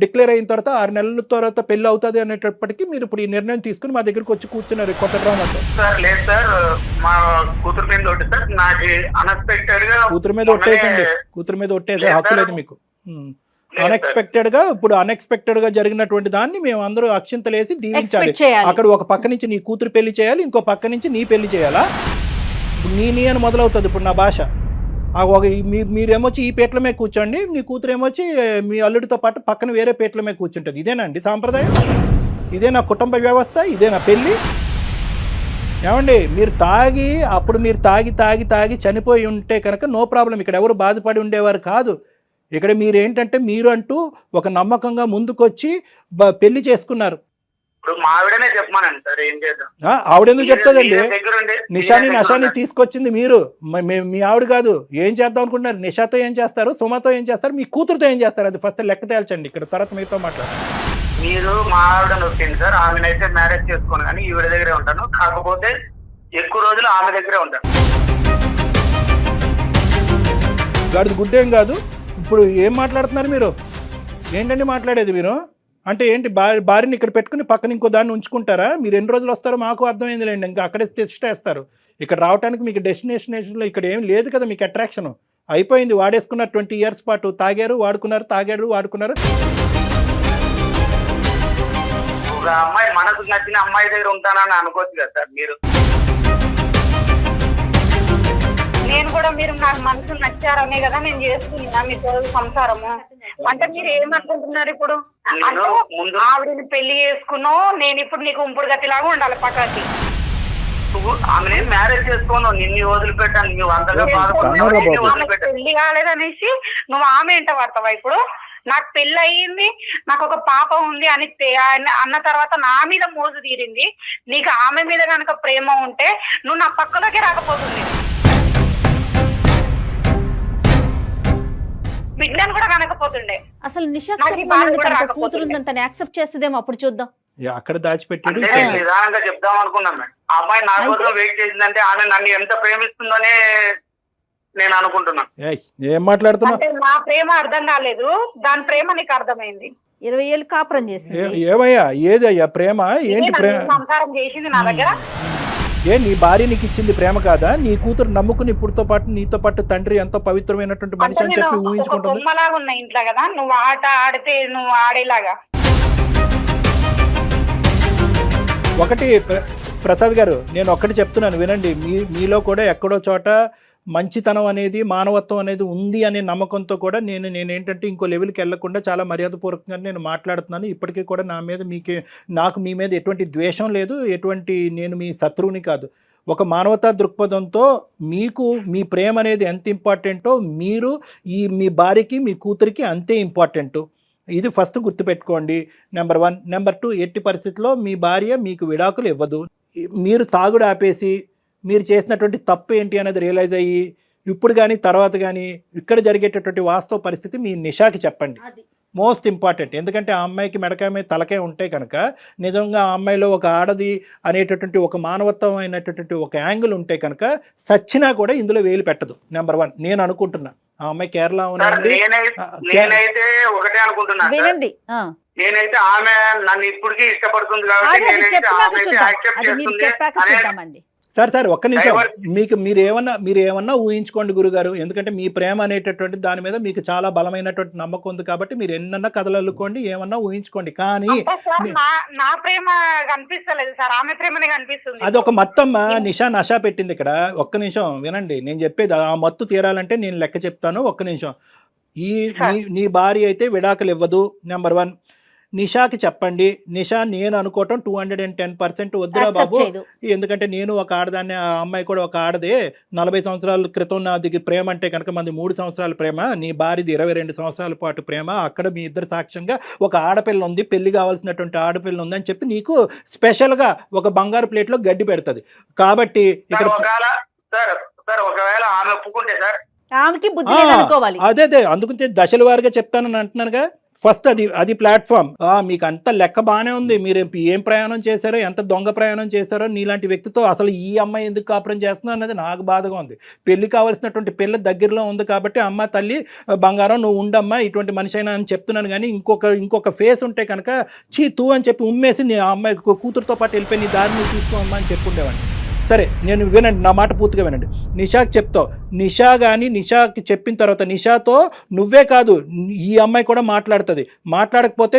డిక్లేర్ అయిన తర్వాత 6 నెలల తర్వాత పెళ్లి అవుతుంది అనేటప్పటికీ మీరు ఇప్పుడు ఈ నిర్ణయం తీసుకుని మా దగ్గరికి వచ్చి కూర్చున్నారు కొత్త డ్రామాతో. సార్ లేదు సార్, మా కూతురు మీద ఒకటి సార్, నాకు అన్ఎక్స్పెక్టెడ్ గా కూతురు మీద ఒట్టేయకండి. కూతురు మీద ఒట్టేసే హక్కు లేదు మీకు. అన్ఎక్స్పెక్టెడ్ గా జరిగినటువంటి దాన్ని మేము అందరూ అక్షింతలేసి దీవించాలి. అక్కడ ఒక పక్క నుంచి నీ కూతురు పెళ్లి చేయాలి, ఇంకో పక్క నుంచి నీ పెళ్లి చేయాలా? నీ అని మొదలవుతుంది ఇప్పుడు నా భాష. మీరేమొచ్చి ఈ పీటల మీద కూర్చోండి, మీ కూతురు ఏమొచ్చి మీ అల్లుడితో పాటు పక్కన వేరే పీటల మీద కూర్చుంటుంది. ఇదేనండి సాంప్రదాయం? ఇదే నా కుటుంబ వ్యవస్థ? ఇదే నా పెళ్ళి? ఏమండి మీరు తాగి చనిపోయి ఉంటే కనుక నో ప్రాబ్లం, ఇక్కడ ఎవరు బాధపడి ఉండేవారు కాదు. ఇక్కడ మీరేంటంటే మీరు అంటూ ఒక నమ్మకంగా ముందుకొచ్చి పెళ్లి చేసుకున్నారు. ఇప్పుడు మా ఆవిడనే చెప్పమానండి సార్, ఏం చేద్దాం. ఆవిడెందుకు చెప్తాదండి? దగ్గరుండి నిషాని నషాని తీసుకొచ్చింది మీరు, మీ ఆవిడ కాదు. ఏం చేద్దాం అనుకుంటున్నారు? నిషాతో ఏం చేస్తారు, సుమతో ఏం చేస్తారు, మీ కూతురుతో ఏం చేస్తారు? అది ఫస్ట్ లెక్క తేల్చండి, ఇక్కడ తర్వాత మీతో మాట్లాడు. మీరు మా ఆవిడని వచ్చింది సార్, ఆమెనైతే మ్యారేజ్ చేసుకోను కానీ ఈవిడ దగ్గరే ఉంటాను. కాకపోతే ఎక్కువ రోజులు ఆమె దగ్గరే ఉంటాను. గాడిది గుడ్డేం కాదు. ఇప్పుడు ఏం మాట్లాడుతున్నారు మీరు? ఏంటండి మాట్లాడేది మీరు? అంటే ఏంటి, భార్యని ఇక్కడ పెట్టుకుని పక్కన ఇంకో దాన్ని ఉంచుకుంటారా? మీరు ఎన్ని రోజులు వస్తారో మాకు అర్థమైందిలేండి. ఇంకా అక్కడే తెచ్చేస్తారు. ఇక్కడ రావడానికి మీకు డెస్టినేషన్లో ఇక్కడ ఏం లేదు కదా మీకు అట్రాక్షన్. అయిపోయింది, వాడేసుకున్నారు 20 years పాటు. తాగారు, వాడుకున్నారు, తాగారు, వాడుకున్నారు. ఒక అమ్మాయి మనకు నచ్చిన అమ్మాయి దగ్గర ఉంటానని అనుకోవచ్చు కదా సార్ మీరు. నేను కూడా మీరు నాకు మనసు నచ్చారనే కదా నేను చేస్తున్నా మీతో సంసారము. అంటే మీరు ఏమనుకుంటున్నారు ఇప్పుడు? అంటే ఆవిడని పెళ్లి చేసుకున్నావు, నేను ఇప్పుడు నీకు ఉంపుడు గతిలాగా ఉండాలి పక్కకి. ఆమె మ్యారేజ్ చేసుకోను, నిన్ను వదిలిపెట్టాను. నువ్వు అంతగా పెళ్లి కాలేదనేసి నువ్వు ఆమె ఎంట పడతావా? ఇప్పుడు నాకు పెళ్లి అయ్యింది, నాకు ఒక పాప ఉంది అని అన్న తర్వాత నా మీద మోజు తీరింది. నీకు ఆమె మీద కనుక ప్రేమ ఉంటే నువ్వు నా పక్కలోకి రాకపోతుంది. బిడ్డను కూడా కనకపోతుండే. అసలు నిషా కూతురుందని తను యాక్సెప్ట్ చేస్తుందేమో, అప్పుడు చూద్దాం. అక్కడ దాచిపెట్టాడు. నిదానంగా చెప్దాం అనుకున్నాం మేడం. ఆ అమ్మాయి నా కోసం వెయిట్ చేసిందంటే ఆమె నన్ను ఎంత ప్రేమిస్తుందనే నేను అనుకుంటున్నాను. ఏం మాట్లాడుతున్నా? నా ప్రేమ అర్థం కాలేదు, దాని ప్రేమ నీకు అర్థమైంది. 20 ఏళ్ళు కాపురం చేసింది. ఏమయ్యా, ఏదయ్యా ప్రేమ? ఏంటి ప్రేమ? సంసారం చేసింది నా దగ్గర. నీ భార్య నీకు ఇచ్చింది ప్రేమ కాదా? నీ కూతురు నమ్ముకుని ఇప్పుడుతో పాటు నీతో పాటు తండ్రి ఎంతో పవిత్రమైనటువంటి మనిషి అని చెప్పి ఊహించుకుంటుంది. బొమ్మలాగా ఉన్నా ఇంట్లో కదా, నువ్వు ఆట ఆడితే నువ్వు ఆడేలాగా. ఒకటి ప్రసాద్ గారు, నేను ఒక్కటి చెప్తున్నాను వినండి. మీలో కూడా ఎక్కడో చోట మంచితనం అనేది, మానవత్వం అనేది ఉంది అనే నమ్మకంతో కూడా నేనేంటంటే ఇంకో లెవెల్కి వెళ్లకుండా చాలా మర్యాదపూర్వకంగా నేను మాట్లాడుతున్నాను. ఇప్పటికీ కూడా నాకు మీ మీద ఎటువంటి ద్వేషం లేదు, నేను మీ శత్రువుని కాదు. ఒక మానవతా దృక్పథంతో మీకు మీ ప్రేమ అనేది ఎంత ఇంపార్టెంటో మీరు మీ భార్యకి మీ కూతురికి అంతే ఇంపార్టెంటు. ఇది ఫస్ట్ గుర్తుపెట్టుకోండి. నెంబర్ 1. నెంబర్ 2, ఎట్టి పరిస్థితుల్లో మీ భార్య మీకు విడాకులు ఇవ్వదు. మీరు తాగుడు ఆపేసి మీరు చేసినటువంటి తప్పు ఏంటి అనేది రియలైజ్ అయ్యి ఇప్పుడు కానీ తర్వాత కానీ ఇక్కడ జరిగేటటువంటి వాస్తవ పరిస్థితి మీ నిషాకి చెప్పండి. Most important. ఎందుకంటే ఆ అమ్మాయికి మెడకాయ మీద తలకాయ ఉంటే కనుక నిజంగా ఆ అమ్మాయిలో ఒక ఆడది అనేటటువంటి ఒక మానవత్వం అయినటువంటి ఒక యాంగిల్ ఉంటే కనుక సచ్చినా కూడా ఇందులో వేలు పెట్టదు. నెంబర్ 1 నేను అనుకుంటున్నా. ఆ అమ్మాయి కేరళ నేనైతే ఒకటే అనుకుంటున్నా. నేనైతే ఆమె నన్ను ఇప్పటికీ ఇష్టపడుతుంది కాబట్టి సార్ ఒక్క నిమిషం. మీరేమన్నా ఊహించుకోండి గురుగారు. ఎందుకంటే మీ ప్రేమ అనేటటువంటి దాని మీద మీకు చాలా బలమైనటువంటి నమ్మకం ఉంది కాబట్టి మీరు ఎన్నన్నా కథలు అల్లుకోండి, ఏమన్నా ఊహించుకోండి. కానీ నా ప్రేమ కనిపిస్తలేదు సార్, ఆమె ప్రేమనే కనిపిస్తుంది. అది ఒక మత్తమ్మ నషా పెట్టింది ఇక్కడ. ఒక్క నిమిషం వినండి, నేను చెప్పేది. ఆ మత్తు తీరాలంటే నేను లెక్క చెప్తాను. ఒక్క నిమిషం. నీ భార్య అయితే విడాకులు ఇవ్వదు. నెంబర్ 1. నిషాకి చెప్పండి. నిషా నేను అనుకోవటం 210% వద్దురా బాబు. ఎందుకంటే నేను ఒక ఆడదాన్ని, ఆ అమ్మాయి కూడా ఒక ఆడదే. 40 సంవత్సరాల క్రితం నాది ప్రేమ అంటే కనుక మంది 3 సంవత్సరాల ప్రేమ, నీ భార్యది 22 సంవత్సరాల పాటు ప్రేమ. అక్కడ మీ ఇద్దరు సాక్ష్యంగా ఒక ఆడపిల్ల ఉంది, పెళ్లి కావాల్సినటువంటి ఆడపిల్ల ఉంది అని చెప్పి నీకు స్పెషల్గా ఒక బంగారు ప్లేట్లో గడ్డి పెడుతుంది. కాబట్టి ఇక్కడ ఒకవేళ ఆమె ఒప్పుకుంటే సార్ ఆమెకి బుద్ధి అనుకోవాలి. అదే అందుకు దశల వారిగా చెప్తానని అంటున్నానుగా. ఫస్ట్ అది ప్లాట్ఫామ్. మీకు అంత లెక్క బాగానే ఉంది. మీరు ఏం ప్రయాణం చేశారో, ఎంత దొంగ ప్రయాణం చేశారో, నీలాంటి వ్యక్తితో అసలు ఈ అమ్మాయి ఎందుకు కాపురం చేస్తున్నా అనేది నాకు బాధగా ఉంది. పెళ్లి కావాల్సినటువంటి పిల్ల దగ్గరలో ఉంది కాబట్టి అమ్మ తల్లి బంగారం నువ్వు ఉండమ్మా ఇటువంటి మనిషి అయినా అని చెప్తున్నాను. కానీ ఇంకొక ఫేస్ ఉంటే కనుక తూ అని చెప్పి ఉమ్మేసి నీ అమ్మాయి కూతురుతో పాటు వెళ్ళిపోయి నీ దారి నువ్వు చూసుకోమ్మా అని చెప్పుండేవాడిని. సరే, నేను వినండి, నా మాట పూర్తిగా వినండి. నిషాకి చెప్తావు. నిషా కానీ నిషాకి చెప్పిన తర్వాత నిషాతో నువ్వే కాదు ఈ అమ్మాయి కూడా మాట్లాడుతుంది. మాట్లాడకపోతే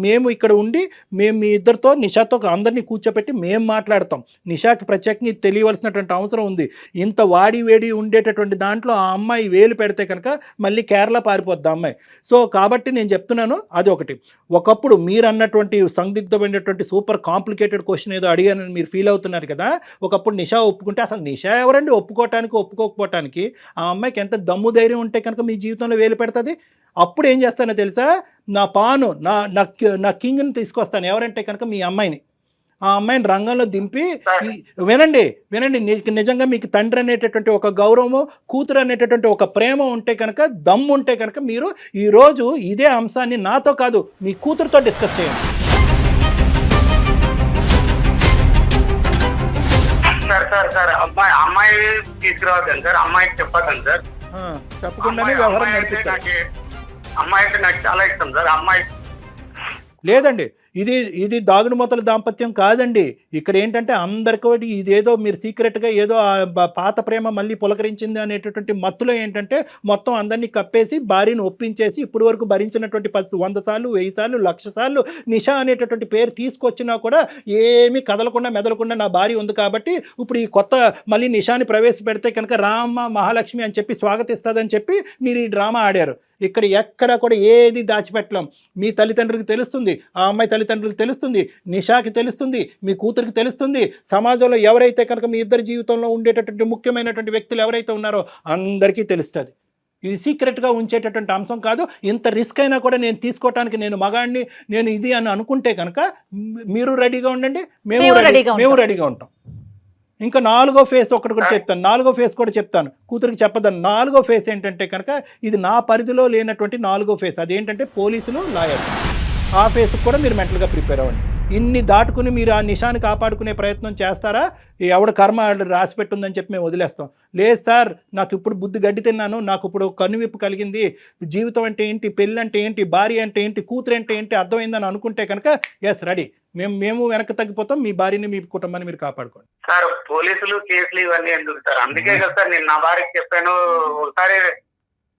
మేము ఇక్కడ ఉండి మేము మీ ఇద్దరితో నిషాతో అందరినీ కూర్చోపెట్టి మేము మాట్లాడతాం. నిషాకి ప్రత్యేకంగా తెలియవలసినటువంటి అవసరం ఉంది. ఇంత వాడి వేడి ఉండేటటువంటి దాంట్లో ఆ అమ్మాయి వేలు పెడితే కనుక మళ్ళీ కేరళ పారిపోద్ది ఆ అమ్మాయి. సో కాబట్టి నేను చెప్తున్నాను, అది ఒకటి. ఒకప్పుడు మీరు అన్నటువంటి సందిగ్ధమైనటువంటి సూపర్ కాంప్లికేటెడ్ క్వశ్చన్ ఏదో అడిగానని మీరు ఫీల్ అవుతున్నారు కదా. ఒకప్పుడు నిషా ఒప్పుకుంటే అసలు నిషా ఎవరండి ఒప్పుకోవటానికి ఒప్పుకోకపోవటానికి? ఆ అమ్మాయికి ఎంత దమ్ము ధైర్యం ఉంటే కనుక మీ జీవితంలో వేలు పెడుతుంది. అప్పుడు ఏం చేస్తానో తెలుసా, నా పాను నా కింగ్ని తీసుకొస్తాను. ఎవరంటే కనుక మీ అమ్మాయిని, ఆ అమ్మాయిని రంగంలో దింపి వినండి నిజంగా మీకు తండ్రి అనేటటువంటి ఒక గౌరవము, కూతురు అనేటటువంటి ఒక ప్రేమ ఉంటే కనుక, దమ్ము ఉంటే కనుక మీరు ఈరోజు ఇదే అంశాన్ని నాతో కాదు మీ కూతురుతో డిస్కస్ చేయండి. సార్ అమ్మాయి తీసుకురావద్దండి సార్, అమ్మాయికి చెప్పద్దండి సార్. చెప్పకుండానే వ్యవహారం నడిపిస్తారు. అమ్మాయి అంటే నాకు చాలా ఇష్టం సార్. అమ్మాయి లేదండి, ఇది దాగుడు మూతల దాంపత్యం కాదండి. ఇక్కడ ఏంటంటే అందరికీ ఇదేదో మీరు సీక్రెట్గా ఏదో పాత ప్రేమ మళ్ళీ పులకరించింది అనేటటువంటి మత్తులో ఏంటంటే మొత్తం అందరినీ కప్పేసి భార్యను ఒప్పించేసి ఇప్పుడు వరకు భరించినటువంటి 100 సార్లు 1000 సార్లు 1,00,000 సార్లు నిషా అనేటటువంటి పేరు తీసుకొచ్చినా కూడా ఏమీ కదలకుండా మెదలకుండా నా భార్య ఉంది కాబట్టి ఇప్పుడు ఈ కొత్త మళ్ళీ నిషాని ప్రవేశపెడితే కనుక రామ మహాలక్ష్మి అని చెప్పి స్వాగతిస్తుందని చెప్పి మీరు ఈ డ్రామా ఆడారు. ఇక్కడ ఎక్కడ కూడా ఏది దాచిపెట్టలేం. మీ తల్లిదండ్రులకు తెలుస్తుంది, ఆ అమ్మాయి తల్లిదండ్రులకు తెలుస్తుంది, నిషాకి తెలుస్తుంది, మీ కూతురికి తెలుస్తుంది, సమాజంలో ఎవరైతే కనుక మీ ఇద్దరి జీవితంలో ఉండేటటువంటి ముఖ్యమైనటువంటి వ్యక్తులు ఎవరైతే ఉన్నారో అందరికీ తెలుస్తుంది. ఇది సీక్రెట్గా ఉంచేటటువంటి అంశం కాదు. ఇంత రిస్క్ అయినా కూడా నేను తీసుకోవటానికి నేను మగాడిని, నేను ఇది అని అనుకుంటే కనుక మీరు రెడీగా ఉండండి, మేము రెడీగా ఉంటాం. ఇంకా 4వ ఫేస్ ఒకటి కూడా చెప్తాను, 4వ ఫేస్ కూడా చెప్తాను, కూతురికి చెప్పదని. 4వ ఫేస్ ఏంటంటే కనుక ఇది నా పరిధిలో లేనటువంటి 4వ ఫేస్. అదేంటంటే పోలీసులు, లాయర్లు. ఆ ఫేస్కి కూడా మీరు మెంటల్గా ప్రిపేర్ అవ్వండి. ఇన్ని దాటుకుని మీరు ఆ నిషాన్ని కాపాడుకునే ప్రయత్నం చేస్తారా? ఎవడ కర్మ రాసి పెట్టుందని చెప్పి మేము వదిలేస్తాం. లేదు సార్, నాకు ఇప్పుడు బుద్ధి గడ్డి తిన్నాను, నాకు ఇప్పుడు కనువిప్పు కలిగింది, జీవితం అంటే ఏంటి, పెళ్ళి అంటే ఏంటి, భార్య అంటే ఏంటి, కూతురు అంటే ఏంటి అర్థమైందని అనుకుంటే కనుక ఎస్ రెడీ, మేము వెనక్కి తగ్గిపోతాం. మీ భార్యని మీ కుటుంబాన్ని మీరు కాపాడుకోండి. సార్ పోలీసులు కేసులు ఇవన్నీ ఎందుకు సార్? అందుకే కదా సార్ నేను నా భార్యకి చెప్పాను. ఒకసారి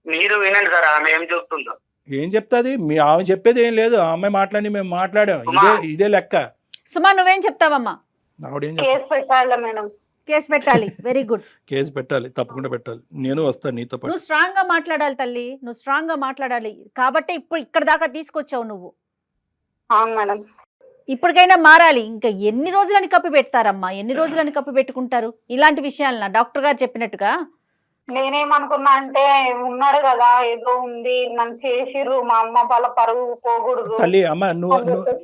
మీరు వినండి సార్ ఆమె ఏం చెప్తుందో. ఏం చెప్తాది? ఆమె చెప్పేది ఏం లేదు, ఆ అమ్మాయి మాట్లాడి మేము మాట్లాడాం, ఇదే లెక్క. సుమా నువ్వేం చెప్తావమ్మా? కేసు పెట్టాలి మేడం, కేసు పెట్టాలి. వెరీ గుడ్, కేసు పెట్టాలి, తప్పకుండా పెట్టాలి. నేను వస్తాను నీతో పాటు. నువ్వు స్ట్రాంగ్ గా మాట్లాడాలి తల్లి, నువ్వు స్ట్రాంగ్ గా మాట్లాడాలి. కాబట్టి ఇప్పుడు ఇక్కడ దాకా తీసుకొచ్చావు నువ్వు. అవును మేడం. ఇప్పటికైనా మారాలి. ఇంకా ఎన్ని రోజులని కప్పి పెడతారమ్మా, ఎన్ని రోజులని కప్పి పెట్టుకుంటారు ఇలాంటి విషయాలన్నా? డాక్టర్ గారు చెప్పినట్టుగా నేనేమనుకున్నా అంటే ఉన్నాడు కదా, ఏదో ఉంది, నన్ను చేసిర్రు, మా అమ్మ వాళ్ళ పరువు పోకూడదు. తల్లి అమ్మ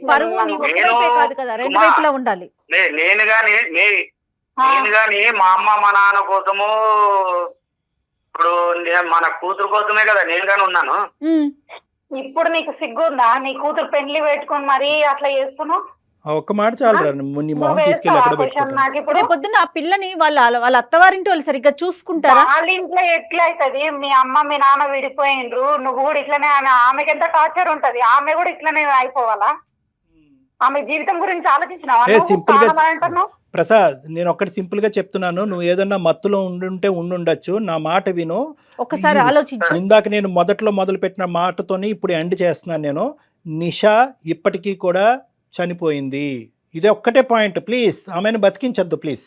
పరువు నీ ఒక్కవైపే కాదు కదా, రెండు వైపులా ఉండాలి. నేను గాని మా అమ్మ మా నాన్న కోసము, ఇప్పుడు మన కూతురు కోసమే కదా నేను గాని ఉన్నాను. ఇప్పుడు నీకు సిగ్గుందా? నీ కూతురు పెళ్లి పెట్టుకుని మరి అట్లా చేస్తున్నావు? ఒక్క మాట చాలు, నీ మొహం తీసుకెళ్ళి ఎక్కడ పెట్టుకుంటా. పొద్దున్న ఆ పిల్లని వాళ్ళ అత్తవారింటి వాళ్ళు సరిగ్గా చూసుకుంటారా? వాళ్ళ ఇంట్లో ఎట్లా అవుతుంది? మీ అమ్మ మీ నాన్న విడిపోయిండ్రు, నువ్వు కూడా ఇట్లనే, ఆమెకి ఎంత టార్చర్ ఉంటది, ఆమె కూడా ఇట్లనే అయిపోవాలా? ఆమె జీవితం గురించి ఆలోచించినావా? ప్రసాద్, నేను ఒక్కటి సింపుల్ గా చెప్తున్నాను, నువ్వు ఏదన్నా మత్తులో ఉండుండొచ్చు, నా మాట విను ఒకసారి ఆలోచించు. ఇందాక నేను మొదలు పెట్టిన మాటతోని ఇప్పుడు ఎండ్ చేస్తున్నాను. నేను నిషా ఇప్పటికీ కూడా చనిపోయింది, ఇదే ఒక్కటే పాయింట్. ప్లీజ్ ఆమెను బతికించద్దు, ప్లీజ్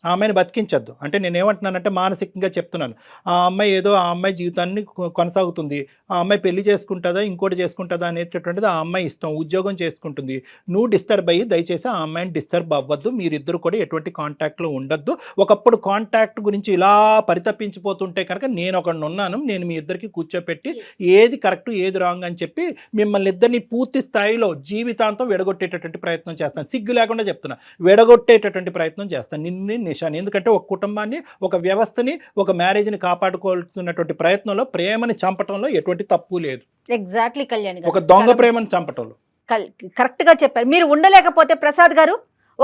ఆమెను బతికించద్దు. అంటే నేను ఏమంటున్నానంటే మానసికంగా చెప్తున్నాను. ఆ అమ్మాయి ఏదో ఆ అమ్మాయి జీవితాన్ని కొనసాగుతుంది, ఆ అమ్మాయి పెళ్లి చేసుకుంటుందా ఇంకోటి చేసుకుంటుందా అనేటటువంటిది ఆ అమ్మాయి ఇష్టం, ఉద్యోగం చేసుకుంటుంది. నువ్వు డిస్టర్బ్ అయ్యి దయచేసి ఆ అమ్మాయిని డిస్టర్బ్ అవ్వద్దు, మీరిద్దరు కూడా ఎటువంటి కాంటాక్ట్లో ఉండద్దు. ఒకప్పుడు కాంటాక్ట్ గురించి ఇలా పరితపించిపోతుంటే కనుక నేను ఒకడిని ఉన్నాను, నేను మీ ఇద్దరికి కూర్చోపెట్టి ఏది కరెక్ట్ ఏది రాంగ్ అని చెప్పి మిమ్మల్ని ఇద్దరిని పూర్తి స్థాయిలో జీవితాంతం విడగొట్టేటటువంటి ప్రయత్నం చేస్తాను. సిగ్గు లేకుండా చెప్తున్నా, విడగొట్టేటటువంటి ప్రయత్నం చేస్తాను నిన్ను నిషాని. ఎందుకంటే ఒక కుటుంబాన్ని, ఒక వ్యవస్థని, ఒక మ్యారేజ్ని కాపాడుకోవాల్సినటువంటి ప్రయత్నంలో ప్రేమని చంపటంలో ఎటువంటి తప్పు లేదు. ఎగ్జాక్ట్లీ కళ్యాణ్ గారు, ఒక దొంగ ప్రేమను చంపటంలో కరెక్ట్ గా చెప్పారు. మీరు ఉండలేకపోతే ప్రసాద్ గారు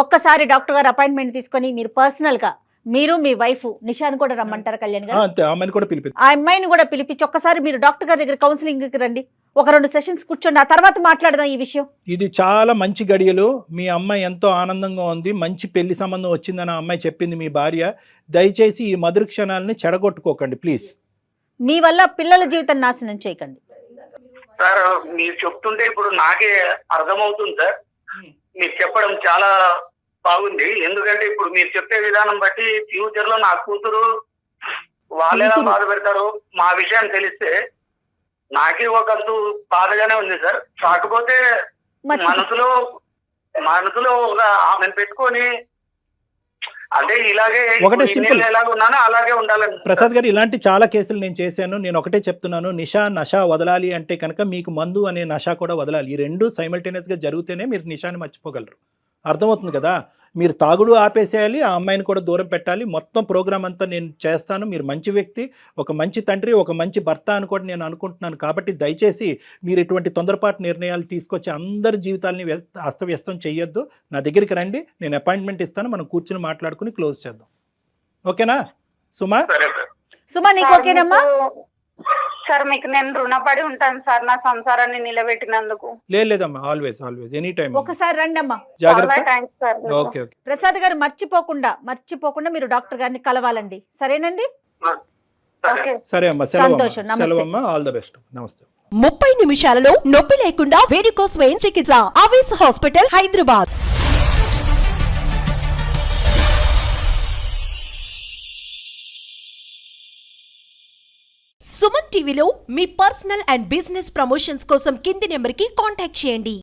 ఒక్కసారి డాక్టర్ గారు అపాయింట్మెంట్ తీసుకొని మీరు పర్సనల్ గా మీరు మీ వైఫ్ నిషాని కూడా రమ్మంటారు కళ్యాణ్ గారు? అంతే, అమ్మాయిని కూడా పిలిపి, ఆ అమ్మాయిని కూడా పిలిపించి ఒక్కసారి మీరు డాక్టర్ గారి దగ్గర కౌన్సిలింగ్ కి రండి, ఒక 2 సెషన్స్ కూర్చోండి, ఆ తర్వాత మాట్లాడదాం ఈ విషయం. ఇది చాలా మంచి గడియలు. మీ అమ్మాయి ఎంతో ఆనందంగా ఉంది, మంచి పెళ్లి సంబంధం వచ్చిందని ఆ అమ్మాయి చెప్పింది మీ భార్య. దయచేసి ఈ మధుర క్షణాలని చెడగొట్టుకోకండి ప్లీజ్. మీ వల్ల పిల్లల జీవితం నాశనం చేయకండి సార్. మీరు చెప్తుంటే ఇప్పుడు నాకే అర్థమవుతుంది సార్, మీరు చెప్పడం చాలా బాగుంది. ఎందుకంటే ఇప్పుడు మీరు చెప్పే విధానం బట్టి ఫ్యూచర్ లో నా కూతురు వాళ్ళు ఎలా బాధ పెడతారు మా విషయం తెలిస్తే నాకే ఒకంతు బాధగానే ఉంది సార్. కాకపోతే మనసులో ఒక ఆమెను పెట్టుకొని అదే ఇలాగే ఒకటే ఇప్పుడు simple. నేను ఎలాగ ఉన్నానో అలాగే ఉండాలని ప్రసాద్ గారు ఇలాంటి చాలా కేసులు నేను చేశాను. నేను ఒకటే చెప్తున్నాను, నష వదలాలి అంటే కనుక మీకు మందు అనే నష కూడా వదలాలి. ఈ రెండు సైమల్టేనియస్ గా జరిగితేనే మీరు నిషాని మర్చిపోగలరు. అర్థమవుతుంది కదా? మీరు తాగుడు ఆపేసేయాలి, ఆ అమ్మాయిని కూడా దూరం పెట్టాలి. మొత్తం ప్రోగ్రామ్ అంతా నేను చేస్తాను. మీరు మంచి వ్యక్తి, ఒక మంచి తండ్రి, ఒక మంచి భర్త అని కూడా నేను అనుకుంటున్నాను. కాబట్టి దయచేసి మీరు ఇటువంటి తొందరపాటు నిర్ణయాలు తీసుకొచ్చి అందరి జీవితాలని అస్తవ్యస్తం చేయొద్దు. నా దగ్గరికి రండి, నేను అపాయింట్మెంట్ ఇస్తాను, మనం కూర్చుని మాట్లాడుకుని క్లోజ్ చేద్దాం. ఓకేనా సుమా? సరే సార్. సుమా నీకు ఓకేనమ్మా? సార్ మీకు నేను రుణపడి ఉంటాను సార్ నా సంసారాన్ని నిలబెట్టినందుకు. లేదమ్మా, ఆల్వేస్ ఎనీ టైం. ఒకసారి రండి అమ్మా. చాలా జాగ్రత్త. Thanks sir. ఓకే. ప్రసాద్ గారు మర్చిపోకుండా మీరు డాక్టర్ గారిని కలవాలండి. సరేనండి? ఓకే సరే అమ్మా, సంతోషం, నమస్తే. సెలవమ్మా, ఆల్ ద బెస్ట్. నమస్తే. 30 నిమిషాలలో నొప్పి లేకుండా వేడికోస్ వెయిన్ చికిత్స. అవేస్ హాస్పిటల్, హైదరాబాద్. సుమన్ టీవీలో మీ పర్సనల్ అండ్ బిజినెస్ ప్రమోషన్స్ కోసం కింది నెంబర్కి కాంటాక్ట్ చేయండి.